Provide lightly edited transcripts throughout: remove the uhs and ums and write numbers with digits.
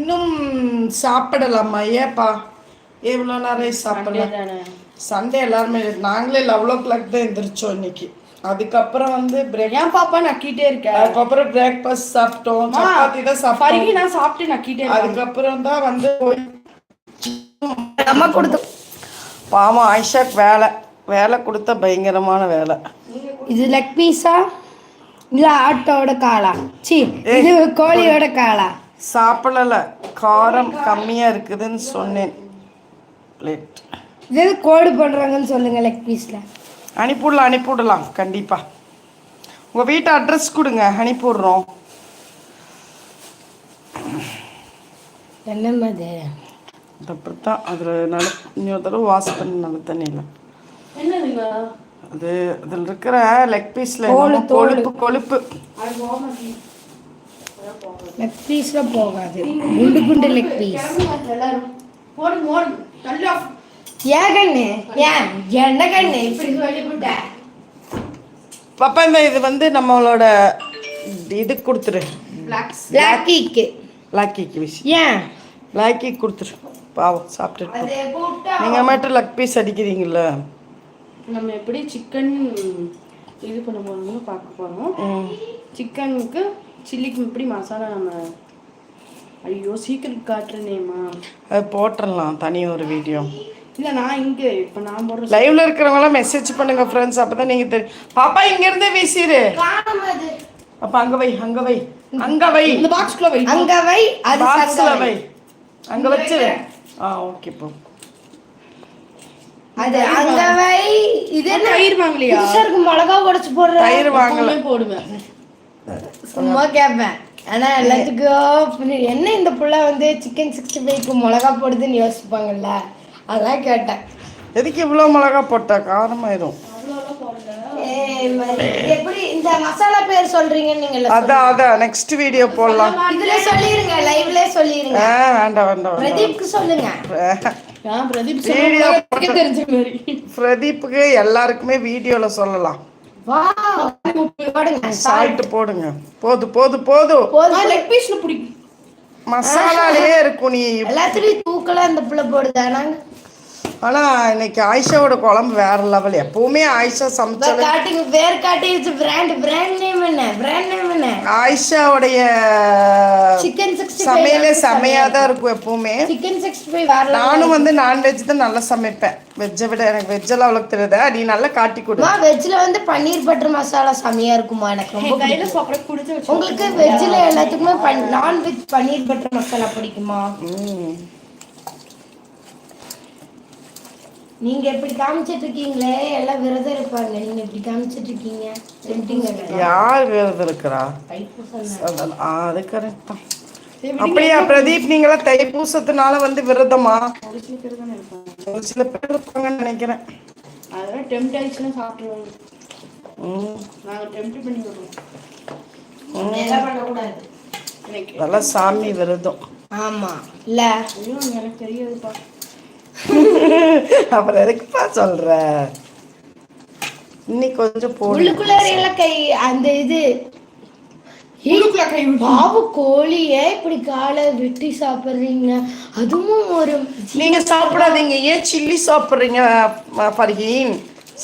இன்னும் சாப்பிடலாமா? ஏப்பா எவ்வளோ நேரம் சாப்பிடலாம்? சண்டே எல்லாருமே நாங்களே 11 o'clock தான் எந்திரிச்சோம் இன்னைக்கு. அதுக்கப்புறம் வந்து ஏன் பாப்பா நக்கிட்டே இருக்கேன். அதுக்கப்புறம் பிரேக்ஃபாஸ்ட் சாப்பிட்டோம், சப்பாத்தி தான் சாப்பிட்டோம். நான் சாப்பிட்டு நக்கிட்டே இருக்கேன். அதுக்கப்புறம் தான் வந்து அம்மா கொடுத்து பாவம் ஆயிஷாக்கு வேலை கொடுத்த பயங்கரமான வேலை. இது லெக் பீஸா இல்ல ஆட்டோட காலா? சி இது கோழியோட காலா? சாப்பிடல, காரம் கம்மியா இருக்குதுன்னு சொன்னேன். பிளேட் இது கோடு பண்றாங்கன்னு சொல்லுங்க. லெக் பீஸ்ல அனுப்பிவிடலாம் கண்டிப்பா. உங்க வீட்டு அட்ரஸ் கொடுங்க, அனுப்பிவிடுறோம். என்ன மாதிரி அப்படித்தான் அதில் இன்னொரு தடவை வாஷ் பண்ணி நல்ல தண்ணியில் என்னதுங்க அது அதில் இருக்கிற லெக் பீஸில் கொழுப்பு லெக் பீஸ்ல போகாது. குண்டு குண்டு லெக் பீஸ். ஏன் கண்ணு ஏன் என்ன கண்ணு இப்படி சொல்லிவிட்ட? பாப்பா இந்த இது வந்து நம்மளோட இது கொடுத்துரு. பிளாக் கேக் விஷயம் ஏன் பிளாக் கேக் கொடுத்துரு. பாவம் சாப்பிட்டுட்டு நீங்கள் மட்டும் லெக் பீஸ் அடிக்கிறீங்கள. நம்ம எப்படி சிக்கன் இது பண்ண போறோம்னு பார்க்க போறோம். சிக்கனுக்கு சில்லிக்கு எப்படி மசாலா நம்ம ஐயோ சீக்கிரம் காட்டுறேனேம்மா. அது போட்டுடலாம் தனி ஒரு வீடியோ. இல்லை நான் இங்கே இப்போ நான் போடுறேன். லைவ்ல இருக்கிறவங்களாம் மெசேஜ் பண்ணுங்க ஃப்ரெண்ட்ஸ், அப்போ தான் நீங்கள் தெரியும். பாப்பா இங்கேருந்தே வீசிடு. அப்போ அங்கே வை இந்த பாக்ஸ்குள்ள வை. அங்கே வை, அது பாக்ஸில் வை, அங்கே வச்சிரு. ஓகே போ. அது அங்க வை. இது என்ன தயிர் வாங்கலையா? புதுசாருக்கு மிளகா உடைச்சு போடுற. தயிர் வாங்கல போடுவேன். சும்மா கேட்பேன். ஆனா எல்லாத்துக்கும் என்ன இந்த புள்ள வந்து சிக்கன் 65க்கு மிளகா போடுதுன்னு யோசிப்பாங்கல்ல, அதான் கேட்டேன். எதுக்கு இவ்வளோ மிளகா போட்டா? காரமாயிரும். எப்படி இந்த மசாலா பேர் சொல்றீங்கன்னு நீங்க அதான் நெக்ஸ்ட் வீடியோ போடலாம். இதுல சொல்லிருங்க, லைவ்ல சொல்லிருங்க. வேண்டாம் பிரதீப்க்கு சொல்லுங்க. பிரதீப்புக்கு எல்லாருக்குமே வீடியோல சொல்லலாம். சால்ட் போடுங்க. போதும். மசாலாலே இருக்கும். நீ எல்லாத்துலயும் தூக்கலா இந்த புள்ள போடுதானா? ஆனால் இன்னைக்கு ஆயிஷாவோட குழம்பு வேற லெவல். எப்பவுமே ஆயிஷா சமைச்சது ஆயிஷாவுடைய சிக்கன் சமையலே செமையாக தான் இருக்கும் எப்பவுமே. சிக்கன் 65 நானும் வந்து நான்வெஜ் தான் நல்லா சமைப்பேன். வெஜ்ஜை விட எனக்கு வெஜ்ஜெல்லாம் அவ்வளோக்கு தெரியாதா. நீ நல்லா காட்டி கொடு. வெஜ்ல வந்து பன்னீர் பட்டர் மசாலா செமையா இருக்குமா? எனக்கு ரொம்ப பிடிக்கும். உங்களுக்கு வெஜ்ல எல்லாத்துக்குமே நான்வெஜ் பன்னீர் பட்டர் மசாலா பிடிக்குமா? நீங்க எப்படி காமிச்சிட்டு இருக்கீங்களே, எல்லாம் விரதம் இருப்பாங்க. நீங்க எப்படி காமிச்சிட்டு இருக்கீங்க? யார் விரதம் இருக்கிறா? அது கரெக்ட் தான். அப்படியா பிரதீப், நீங்களாம் தைப்பூசத்தினால வந்து விரதமா? ஒரு சில பேர் இருப்பாங்கன்னு நினைக்கிறேன். அதெல்லாம் டெம்ப்ட் ஆயிடுச்சுன்னா சாப்பிடுவாங்க. நாங்க டெம்ப்ட் பண்ணி விடுறோம். அதெல்லாம் சாமி விரதம். ஆமா இல்ல எனக்கு தெரியாதுப்பா. அப்புறம் எதுக்குப்பா சொல்ற? இன்னைக்கு கொஞ்சம் உள்ளுக்குள்ள கை அந்த இது பாவு கோழிய இப்படி காலை வெட்டி சாப்பிடுறீங்க. அதுவும் ஒரு நீங்க சாப்பிடாதீங்க. ஏன் சில்லி சாப்பிடுறீங்க ஃபர்ஹீன்?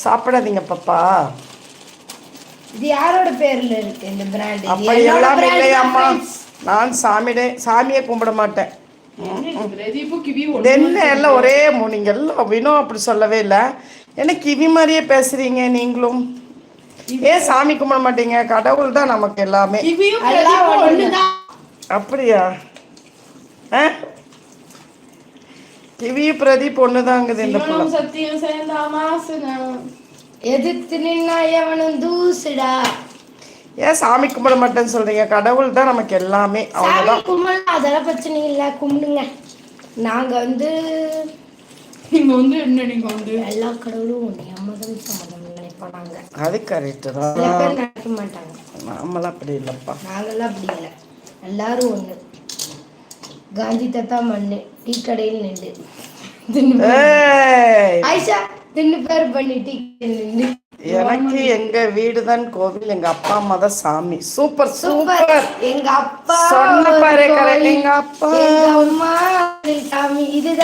சாப்பிடாதீங்க பாப்பா. இது யாரோட பேர்ல இருக்கு இந்த பிராண்ட்? அப்படி எல்லாம் இல்லையாம்மா. நான் சாமியை கும்பிட மாட்டேன். என்ன எல்லாம் ஒரே நீங்க எல்லாம் வினோ அப்படி சொல்லவே இல்லை. என்ன கிவி மாதிரியே பேசுறீங்க நீங்களும். ஏன் சாமி கும்பிட மாட்டீங்க? கடவுள் தான் நமக்கு எல்லாமே. அப்படியா? கிவி பிரதீப் ஒண்ணுதாங்குது. இந்த சத்தியம் எதிர்த்து நின்னா எவனும் தூசுடா. ஏன் சாமி கும்பிட மாட்டேன்னு சொல்றீங்க? கடவுள் தான் நமக்கு எல்லாமே. அவ்வளவுதான். கும்பிடலாம், அதெல்லாம் பிரச்சனை இல்லை. கும்பிடுங்க. நாங்க வந்து எல்லா கடவுளும் எம்மதம் சம்மதம் நினைப்பாங்க. அது கரெக்ட் தான். நினைக்க மாட்டாங்க. நாமெல்லாம் அப்படி இல்லப்பா. நாங்கெல்லாம் அப்படி இல்லை. எல்லாரும் ஒண்ணு. காந்தி தத்தா மண்ணு டீ கடையில் நின்று ஆயிஷா தின்னு பேர் பண்ணி டீ கடையில் நின்று எனக்கு எங்க வீடு தான் கோவில், எங்க அப்பா அம்மா தான் சாமி. Super super. சூப்பர். எங்க அப்பா சொன்ன ஒரு பாரு கோயில், எங்க அப்பா எங்க அம்மா ஒரு சாமி. இதுதான்